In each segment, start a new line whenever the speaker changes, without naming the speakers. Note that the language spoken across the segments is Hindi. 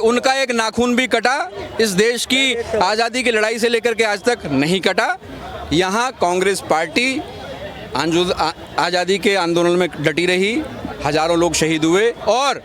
उनका एक नाखून भी कटा इस देश की आज़ादी की लड़ाई से लेकर के आज तक नहीं कटा। यहाँ कांग्रेस पार्टी आज़ादी के आंदोलन में डटी रही, हजारों लोग शहीद हुए। और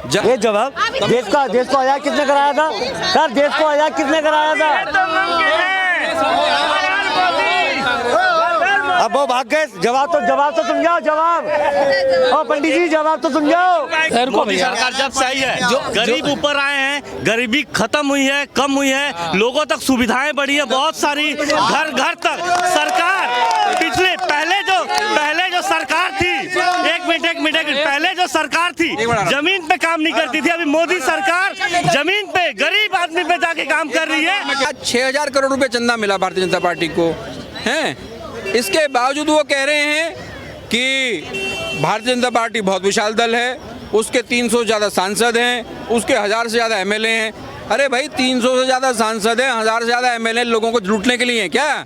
ये जवाब देश को आज़ाद किसने कराया था सर? देश को आज़ाद किसने कराया था? अब वो भाग गए। जवाब तो समझाओ। जवाब और पंडित जी जवाब तो समझाओ।
मोदी सरकार जब से आई है गरीब ऊपर आए हैं, गरीबी खत्म हुई है, कम हुई है, लोगों तक सुविधाएं बढ़ी है बहुत सारी, घर घर तक। सरकार पिछले पहले जो सरकार थी, एक मिनट पहले जो सरकार थी जमीन पे काम नहीं करती थी। अभी मोदी सरकार जमीन पे गरीब आदमी पे जाके काम कर रही है।
6000 करोड़ रुपए चंदा मिला भारतीय जनता पार्टी को हैं। इसके बावजूद वो कह रहे हैं कि भारतीय जनता पार्टी बहुत विशाल दल है, उसके 300 से ज़्यादा सांसद हैं, उसके 1000 से ज़्यादा एमएलए हैं। अरे भाई 300 से ज़्यादा सांसद हैं, 1000 से ज़्यादा एमएलए लोगों को लूटने के लिए हैं क्या?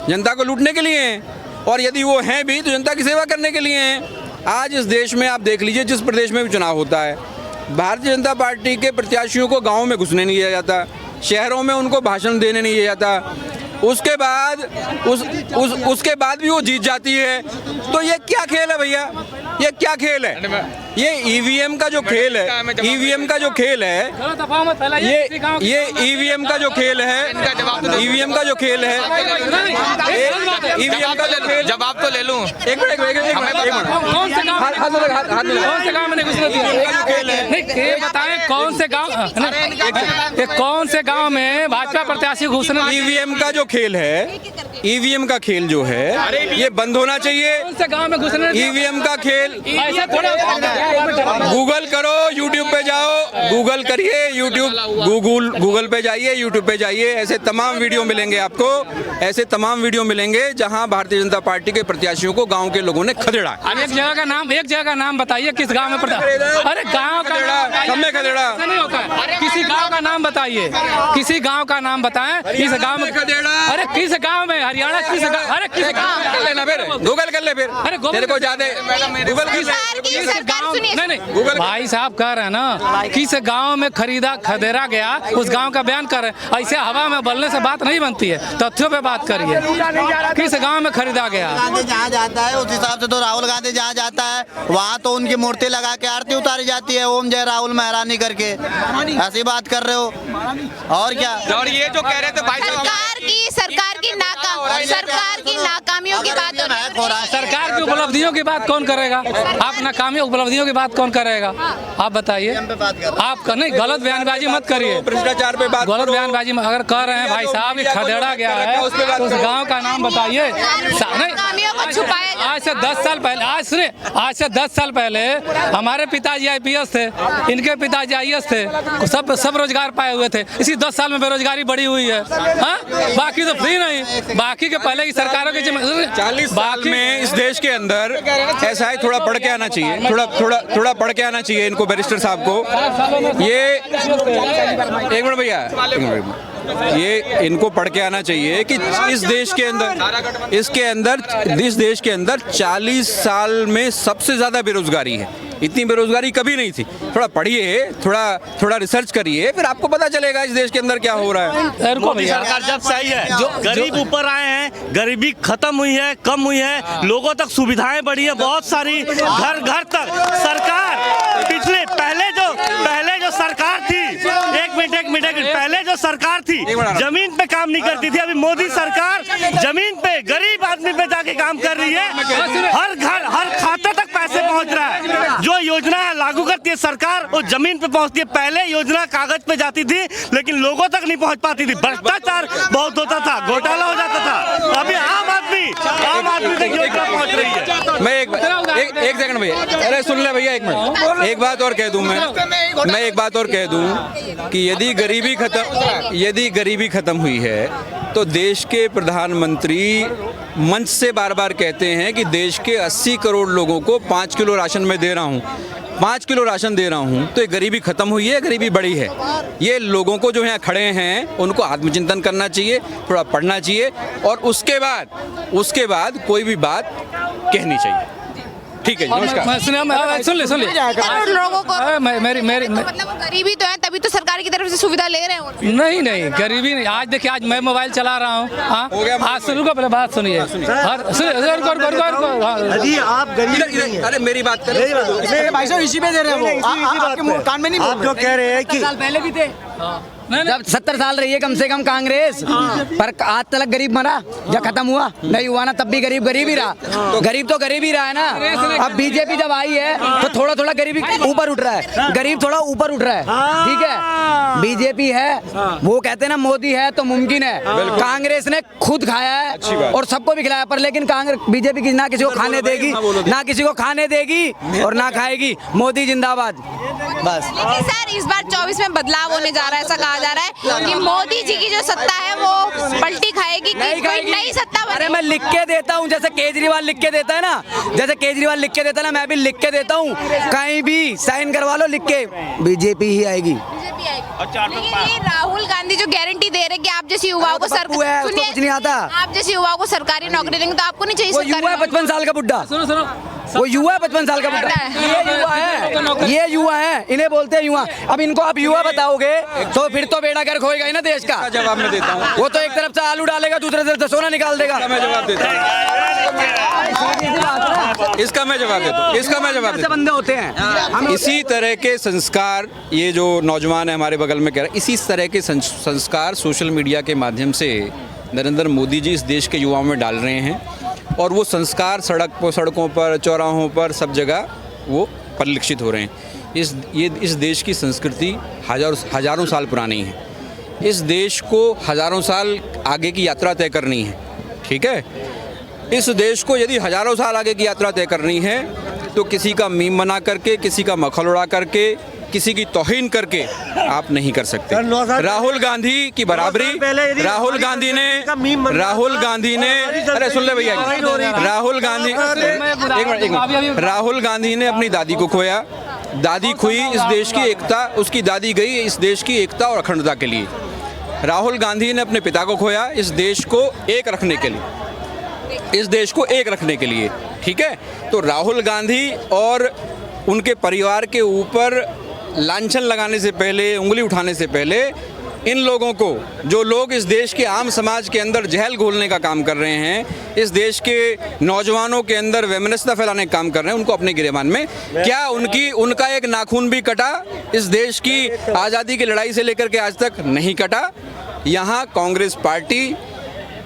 जनता को लूटने के लिए हैं। और यदि वो हैं भी तो जनता की सेवा करने के लिए हैं। आज इस देश में आप देख लीजिए, जिस प्रदेश में भी चुनाव होता है, भारतीय जनता पार्टी के प्रत्याशियों को गाँव में घुसने नहीं दिया जाता, शहरों में उनको भाषण देने नहीं दिया जाता। उसके बाद भी वो जीत जाती है। तो ये क्या खेल है भैया? ये क्या खेल है? ये ईवीएम का जो खेल है, ईवीएम का जो खेल है, ये ईवीएम का जो खेल है, ईवीएम का जो खेल है, ईवीएम का जो खेल। जवाब तो ले लूं। एक मिनट
कौन से गांव में भाजपा प्रत्याशी घुसने?
ईवीएम का जो खेल है, ईवीएम का खेल जो है, ये बंद होना चाहिए।
कौन से गांव में घुसने?
ईवीएम का खेल
ऐसा थोड़ा
गूगल करो, यूट्यूब पे जाओ, गूगल करिए, गूगल पे जाइए, यूट्यूब पे जाइए, ऐसे तमाम वीडियो मिलेंगे आपको, ऐसे तमाम वीडियो मिलेंगे जहां भारतीय जनता पार्टी के प्रत्याशियों को गांव के लोगों ने खदेड़ा।
एक जगह का नाम बताइए, किस गांव में? अरे गांव का
खदेड़ा
नहीं होता है। किसी गांव का नाम बताइए, किसी गांव का नाम बताएं। इस गांव में खदेड़ा। अरे किस गांव में? हरियाणा किस गांव? अरे किस गांव
कर लेना फिर, गूगल कर ले फिर।
अरे
तेरे को ज्यादा गूगल
किस गांव? नहीं भाई साहब कह रहे हैं ना, किस गांव में खदेड़ा गया, उस गांव का बयान कर रहे हैं। ऐसे हवा में बोलने से बात नहीं बनती है, तथ्यों पे बात करिए। किस गांव में खरीदा गया?
गांधी जहाँ जाता है उस हिसाब से तो राहुल गांधी जहाँ जाता है वहाँ तो उनकी मूर्ति लगा के आरती उतारी जाती है, ओम जय राहुल मेहरानी करके। ऐसी बात कर रहे हो और क्या?
और ये जो कह रहे थे भाई
सरकार की नाकामियों की बात हो रहा है।
सरकार की उपलब्धियों की बात कौन करेगा? आप नाकामी उपलब्धियों की बात कौन करेगा? आप बताइए। आप नहीं, गलत बयानबाजी मत करिए,
भ्रष्टाचार पे बात,
गलत बयानबाजी अगर कर रहे हैं भाई साहब, खदेड़ा गया है तो उस गांव का नाम बताइए। आज से 10 साल पहले, आज से 10 साल पहले हमारे पिताजी IPS थे, इनके पिताजी IAS थे, सब रोजगार पाए हुए थे। इसी 10 साल में बेरोजगारी बढ़ी हुई है। हाँ, बाकी तो फ्री नहीं, बाकी के पहले की सरकारों की
40 साल में इस देश के अंदर ऐसा है, थोड़ा पढ़ के आना चाहिए, थोड़ा पढ़ के आना चाहिए इनको, बैरिस्टर साहब को। ये एक मिनट भैया, ये इनको पढ़ के आना चाहिए कि इस देश के अंदर 40 साल में सबसे ज्यादा बेरोजगारी है। इतनी बेरोजगारी कभी नहीं थी। थोड़ा पढ़िए, थोड़ा रिसर्च करिए, फिर आपको पता चलेगा इस देश के अंदर क्या हो रहा है।
मोदी सरकार जब से आई है गरीब ऊपर आए हैं, गरीबी खत्म हुई है, कम हुई है, लोगों तक सुविधाएं बढ़ी है बहुत सारी, घर घर तक। सरकार पिछले पहले जो सरकार थी, एक मिनट पहले जो सरकार थी जमीन पे काम नहीं करती थी। अभी मोदी सरकार जमीन पे गरीब आदमी पे जाके काम कर रही है। हर घर हर खाते तक पैसे पहुंच रहा है। जो योजना लागू करती है सरकार वो जमीन पे पहुंचती है। पहले योजना कागज पे जाती थी लेकिन लोगों तक नहीं पहुंच पाती थी, भ्रष्टाचार बहुत होता था, घोटाला हो जाता था। अभी आम आदमी तक योजना पहुंच रही है।
मैं एक सेकंड भैया, अरे सुन ले भैया, एक मिनट, एक बात और कह दूं मैं एक बात और कह दूं कि यदि गरीबी खत्म हुई है तो देश के प्रधानमंत्री मंच से बार बार कहते हैं कि देश के 80 करोड़ लोगों को 5 किलो राशन में दे रहा हूं, 5 किलो राशन दे रहा हूं। तो ये गरीबी खत्म हुई है, गरीबी बढ़ी है। ये लोगों को जो यहाँ खड़े हैं उनको आत्मचिंतन करना चाहिए, थोड़ा पढ़ना चाहिए और उसके बाद कोई भी बात कहनी चाहिए। ठीक है, नमस्कार।
सुन ले
करोड़ लोगों को
मेरी
मतलब वो गरीबी तो है, तभी तो सरकार की तरफ से सुविधा ले रहे हो।
नहीं गरीबी नहीं। आज देखिए, आज मैं मोबाइल चला रहा हूँ।
हो गया,
आज सुनो, पहले बात सुनिए।
अजी आप गरीब नहीं हैं।
अरे मेरी बात करें,
भाई साहब इसी पे दे रहे हैं वो, आपके कान में नहीं बोल
आप जो कह रहे हैं कि
पहले भी थे।
जब 70 साल रही है कम से कम कांग्रेस, पर आज तक गरीब मरा जब खत्म हुआ नहीं हुआ ना, तब भी गरीब ही रहा। गरीब तो गरीब ही रहा है ना। अब बीजेपी जब आई है तो थोड़ा थोड़ा गरीबी ऊपर उठ रहा है, गरीब थोड़ा ऊपर उठ रहा है। ठीक है, बीजेपी है, वो कहते हैं ना मोदी है तो मुमकिन है। कांग्रेस ने खुद खाया है और सबको भी खिलाया, पर लेकिन कांग्रेस बीजेपी की ना किसी को खाने देगी, ना किसी को खाने देगी और ना खाएगी। मोदी जिंदाबाद। बस।
लेकिन सर इस बार 24 में बदलाव होने जा रहा है, ऐसा कहा जा रहा है कि मोदी जी की जो सत्ता है वो पलटी खाएगी, कि कोई नई सत्ता बनेगी।
अरे मैं लिख के देता हूँ, जैसे केजरीवाल लिख के देता है ना, जैसे केजरीवाल लिख के देता है ना, मैं भी लिख के देता हूँ। कहीं भी साइन करवा लो लिख के, बीजेपी ही आएगी।
लेकिन ये राहुल गांधी जो गारंटी दे रहे हैं कि आप जैसे युवाओं को सरकार,
सुनिए, कुछ नहीं आता।
आप जैसे युवाओं को सरकारी नौकरी देंगे तो आपको नहीं चाहिए
वो
सरकारी
युवा है 55 साल का बुड्ढा, वो युवा है 55 साल का बुड्ढा। ये युवा है, इन्हें बोलते हैं युवा। अब इनको आप युवा बताओगे तो फिर तो बेड़ा गर्क होएगा ही ना देश का।
जवाब मैं देता हूँ।
वो तो एक तरफ से आलू डालेगा, दूसरे तरफ से सोना निकाल देगा।
मैं जवाब देता हूँ, इसका मैं जवाब देता हूँ।
बंदे होते हैं।
इसी तरह के संस्कार, ये जो नौजवान है हमारे बगल में कह रहे हैं, इसी तरह के संस्कार सोशल मीडिया के माध्यम से नरेंद्र मोदी जी इस देश के युवाओं में डाल रहे हैं, और वो संस्कार सड़कों पर, चौराहों पर, सब जगह वो परिलक्षित हो रहे हैं। इस देश की संस्कृति हजारों साल पुरानी है। इस देश को हजारों साल आगे की यात्रा तय करनी है। ठीक है, इस देश को यदि हजारों साल आगे की यात्रा तय करनी है तो किसी का मीम बना करके, किसी का मखौल उड़ा करके, किसी की तौहीन करके आप नहीं कर सकते। राहुल गांधी की बराबरी राहुल गांधी ने अरे सुन ले भैया, राहुल गांधी ने अपनी दादी को खोया। दादी खोई इस देश की एकता, उसकी दादी गई इस देश की एकता और अखंडता के लिए। राहुल गांधी ने अपने पिता को खोया इस देश को एक रखने के लिए, ठीक है। तो राहुल गांधी और उनके परिवार के ऊपर लांछन लगाने से पहले, उंगली उठाने से पहले, इन लोगों को, जो लोग इस देश के आम समाज के अंदर जहल घोलने का काम कर रहे हैं, इस देश के नौजवानों के अंदर वैमनस्यता फैलाने का काम कर रहे हैं, उनको अपने गिरेबान में क्या उनका एक नाखून भी कटा? इस देश की आज़ादी की लड़ाई से लेकर के आज तक नहीं कटा। यहाँ कांग्रेस पार्टी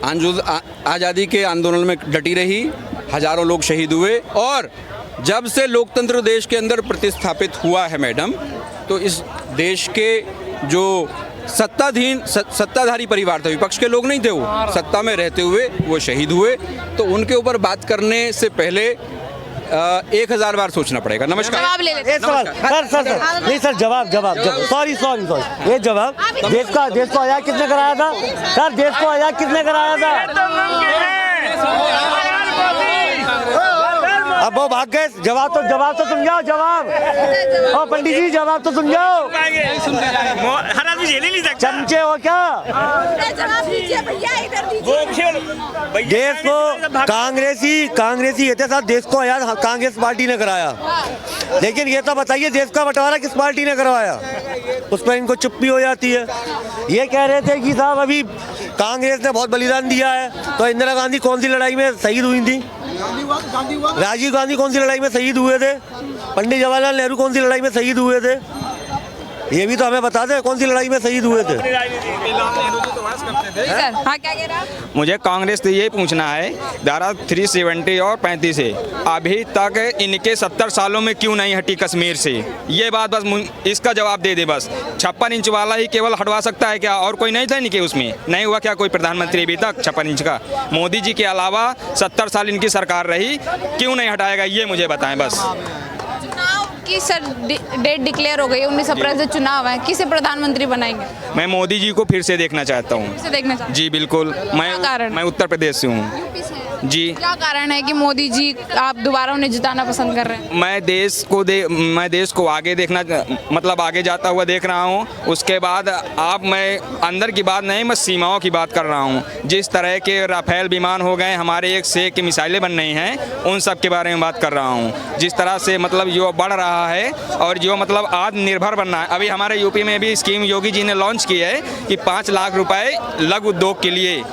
आज़ादी के आंदोलन में डटी रही, हजारों लोग शहीद हुए, और जब से लोकतंत्र देश के अंदर प्रतिस्थापित हुआ है मैडम, तो इस देश के जो सत्ताधारी परिवार थे, विपक्ष के लोग नहीं थे, वो सत्ता में रहते हुए वो शहीद हुए, तो उनके ऊपर बात करने से पहले 1000 बार सोचना पड़ेगा। नमस्कार।
जवाब ले लेते हैं।
सर नहीं सर, जवाब सॉरी ये जवाब देश को आज़ाद किसने कराया था सर? देश को आज़ाद किसने कराया था? अब वो भाग गए। जवाब तो सुन जाओ, और पंडित जी जवाब तो सुन जाओ।
हर आदमी झेल ही नहीं सकता।
चमचे हो क्या?
जवाब दीजिए भैया, इधर दीजिए।
देश को कांग्रेसी ये साथ देश को आज़ाद कांग्रेस पार्टी ने कराया, लेकिन ये तो बताइए देश का बंटवारा किस पार्टी ने करवाया? उस पर इनको चुप्पी हो जाती है। ये कह रहे थे कि साहब अभी कांग्रेस ने बहुत बलिदान दिया है, तो इंदिरा गांधी कौन सी लड़ाई में शहीद हुई थी? राजीव गांधी कौन सी लड़ाई में शहीद हुए थे? पंडित जवाहरलाल नेहरू कौन सी लड़ाई में शहीद हुए थे? ये भी तो हमें बता दें कौन सी लड़ाई में शहीद हुए थे।
सर हाँ, क्या कह रहे हैं?
मुझे कांग्रेस से ये पूछना है, धारा 370 और 35 से अभी तक इनके 70 सालों में क्यों नहीं हटी कश्मीर से? ये बात बस इसका जवाब दे दे बस। 56 इंच वाला ही केवल हटवा सकता है क्या? और कोई नहीं था इनके उसमें? नहीं हुआ क्या कोई प्रधानमंत्री अभी तक 56 इंच का? मोदी जी के अलावा 70 साल इनकी सरकार रही, क्यों नहीं हटाएगा ये मुझे बताएं बस।
कि सर डेट डिक्लेयर हो गई, 19 अप्रैल से चुनाव है, किसे प्रधानमंत्री बनाएंगे?
मैं मोदी जी को फिर से देखना चाहता हूँ।
किसे देखना चाहते हैं?
जी बिल्कुल। मैं उत्तर प्रदेश से हूँ।
यूपी से हैं।
जी।
क्या कारण है कि मोदी जी आप दोबारा उन्हें जिताना पसंद कर रहे हैं?
मैं देश को आगे देखना, मतलब आगे जाता हुआ देख रहा हूँ। उसके बाद मैं अंदर की बात नहीं, मैं सीमाओं की बात कर रहा हूँ। जिस तरह के राफेल विमान हो गए, हमारे एक से एक की मिसाइलें बन रही हैं, उन सब के बारे में बात कर रहा हूँ। जिस तरह से मतलब जो बढ़ रहा है और जो मतलब आत्मनिर्भर बनना है। अभी हमारे यूपी में भी स्कीम योगी जी ने लॉन्च की है कि 5 लाख रुपए लघु उद्योग के लिए,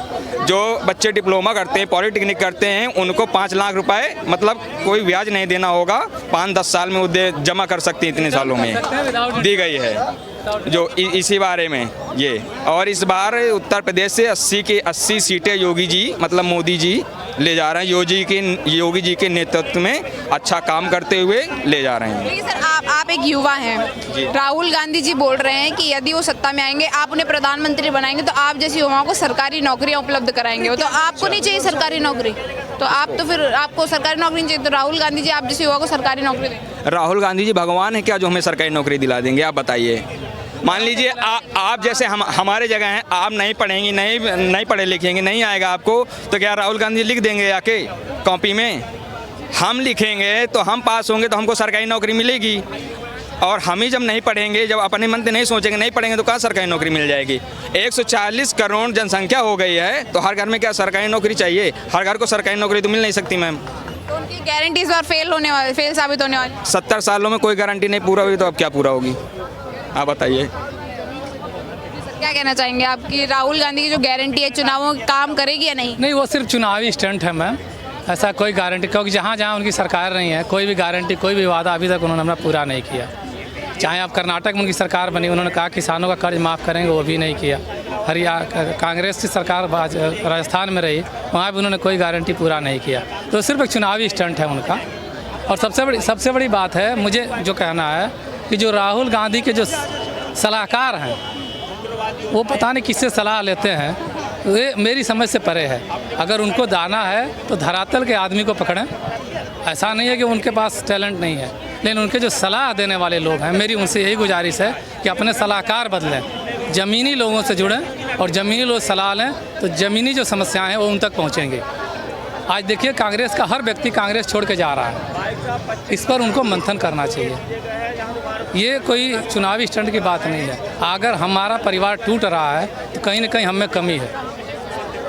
जो बच्चे डिप्लोमा करते हैं, पॉलिटेक्निक करते हैं, उनको 5 लाख रुपए मतलब कोई ब्याज नहीं देना होगा, 5-10 साल में वो जमा कर सकते हैं, इतने सालों में दी गई है जो इसी बारे में ये। और इस बार उत्तर प्रदेश से 80 की 80 सीटें योगी जी मतलब मोदी जी ले जा रहे हैं। योगी जी के नेतृत्व में अच्छा काम करते हुए ले जा रहे हैं।
देखिए सर, आप एक युवा हैं। राहुल गांधी जी बोल रहे हैं कि यदि वो सत्ता में आएंगे, आप उन्हें प्रधानमंत्री बनाएंगे तो आप जैसी युवाओं को सरकारी नौकरियां उपलब्ध कराएंगे। तो आपको नहीं चाहिए सरकारी नौकरी, तो आप तो फिर आपको सरकारी नौकरी नहीं चाहिए, तो राहुल गांधी जी आप जैसे युवा को सरकारी नौकरी दें।
राहुल गांधी जी भगवान है क्या जो हमें सरकारी नौकरी दिला देंगे? आप बताइए। मान लीजिए आप जैसे हमारे जगह हैं, आप नहीं पढ़ेंगी, नहीं पढ़े लिखेंगे, नहीं आएगा आपको, तो क्या राहुल गांधी लिख देंगे आके कॉपी में? हम लिखेंगे तो हम पास होंगे तो हमको सरकारी नौकरी मिलेगी। और हम ही जब नहीं पढ़ेंगे, जब अपने मन से नहीं सोचेंगे, नहीं पढ़ेंगे, तो कहाँ सरकारी नौकरी मिल जाएगी? 140 करोड़ जनसंख्या हो गई है, तो हर घर में क्या सरकारी नौकरी चाहिए? हर घर को सरकारी नौकरी तो मिल नहीं सकती मैम।
तो उनकी गारंटी इस बार फेल साबित होने वाली।
70 सालों में कोई गारंटी नहीं पूरा हुई, तो अब क्या पूरा होगी? आप बताइए।
क्या कहना चाहेंगे आप कि राहुल गांधी की जो गारंटी है चुनावों में काम करेगी या नहीं?
नहीं, वो सिर्फ चुनावी स्टंट है मैम, ऐसा कोई गारंटी, क्योंकि जहाँ जहाँ उनकी सरकार नहीं है, कोई भी गारंटी, कोई भी वादा अभी तक उन्होंने हमें पूरा नहीं किया। चाहे आप कर्नाटक में उनकी सरकार बनी, उन्होंने कहा किसानों का कर्ज माफ़ करेंगे, वो भी नहीं किया। कांग्रेस की सरकार राजस्थान में रही, वहाँ भी उन्होंने कोई गारंटी पूरा नहीं किया। तो सिर्फ एक चुनावी स्टंट है उनका। और सबसे बड़ी बात है, मुझे जो कहना है कि जो राहुल गांधी के जो सलाहकार हैं, वो पता नहीं किससे सलाह लेते हैं, ये मेरी समझ से परे है। अगर उनको दाना है तो धरातल के आदमी को पकड़ें। ऐसा नहीं है कि उनके पास टैलेंट नहीं है, लेकिन उनके जो सलाह देने वाले लोग हैं, मेरी उनसे यही गुजारिश है कि अपने सलाहकार बदलें, ज़मीनी लोगों से जुड़ें और ज़मीनी लोग सलाह लें, तो ज़मीनी जो समस्याएं हैं वो उन तक पहुँचेंगी। आज देखिए, कांग्रेस का हर व्यक्ति कांग्रेस छोड़ के जा रहा है, इस पर उनको मंथन करना चाहिए। ये कोई चुनावी स्टंट की बात नहीं है। अगर हमारा परिवार टूट रहा है तो कहीं ना कहीं हमें कमी है,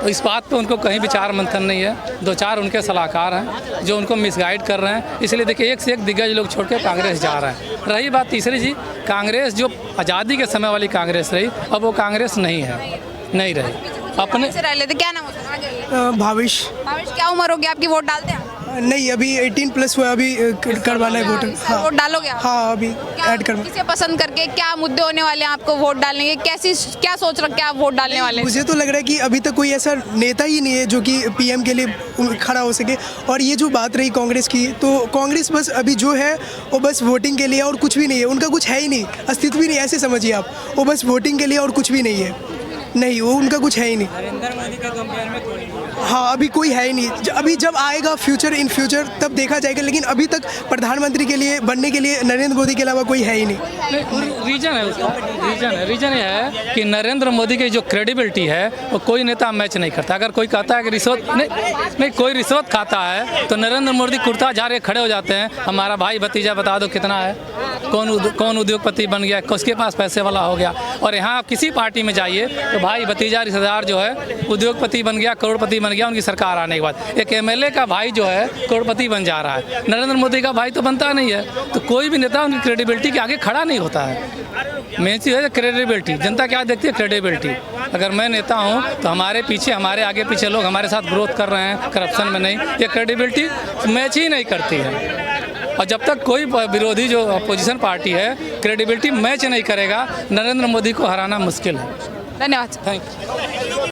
तो इस बात पे उनको कहीं विचार मंथन नहीं है। 2-4 उनके सलाहकार हैं जो उनको मिसगाइड कर रहे हैं, इसलिए देखिए एक से एक दिग्गज लोग छोड़ के कांग्रेस जा रहे हैं। रही बात तीसरी जी, कांग्रेस जो आज़ादी के समय वाली कांग्रेस रही, अब वो कांग्रेस नहीं है, नहीं रही। अपने
से रह लेते, क्या नाम होता?
भाविश।
क्या उम्र होगी आपकी? वोट डालते हैं?
नहीं, अभी 18+ हुआ, अभी करवाना है वोट। हाँ,
वोट डालोगे आप?
हाँ, अभी ऐड करवा।
किसे पसंद करके क्या मुद्दे होने वाले हैं आपको वोट डालने के? क्या सोच रख के आप वोट डालने वाले हैं?
मुझे तो लग रहा है कि अभी तक कोई ऐसा नेता ही नहीं है जो कि पीएम के लिए खड़ा हो सके। और ये जो बात रही कांग्रेस की, तो कांग्रेस बस अभी जो है वो बस वोटिंग के लिए और कुछ भी नहीं है। उनका कुछ है ही नहीं, अस्तित्व ही नहीं, ऐसे समझिए आप। वो बस वोटिंग के लिए और कुछ भी नहीं है। नहीं, वो उनका कुछ है ही नहीं।
नरेंद्र मोदी का कंपेयर में कोई नहीं।
हाँ, अभी कोई है ही नहीं। अभी जब आएगा इन फ्यूचर तब देखा जाएगा, लेकिन अभी तक प्रधानमंत्री के लिए बनने के लिए नरेंद्र मोदी के अलावा कोई है ही नहीं।
रीजन है उसका, रीजन ये है कि नरेंद्र मोदी की जो क्रेडिबिलिटी है वो कोई नेता मैच नहीं करता। अगर कोई कहता है कि रिश्वत नहीं कोई रिश्वत खाता है, तो नरेंद्र मोदी कुर्ता झाड़ के खड़े हो जाते हैं, हमारा भाई भतीजा बता दो कितना है, कौन उद्योगपति बन गया, किसके पास पैसे वाला हो गया। और यहाँ आप किसी पार्टी में जाइए तो भाई भतीजा रिश्तेदार जो है उद्योगपति बन गया, करोड़पति बन गया उनकी सरकार आने के बाद। एक एमएलए का भाई जो है करोड़पति बन जा रहा है, नरेंद्र मोदी का भाई तो बनता नहीं है। तो कोई भी नेता उनकी क्रेडिबिलिटी के आगे खड़ा नहीं होता है। मेन चीज़ है क्रेडिबिलिटी। जनता क्या देखती है? क्रेडिबिलिटी। अगर मैं नेता हूँ तो हमारे आगे पीछे लोग हमारे साथ ग्रोथ कर रहे हैं, करप्शन में नहीं, ये क्रेडिबिलिटी मैच ही नहीं करती है। और जब तक कोई विरोधी जो अपोजिशन पार्टी है क्रेडिबिलिटी मैच नहीं करेगा, नरेंद्र मोदी को हराना मुश्किल है।
धन्यवाद।
Thank you.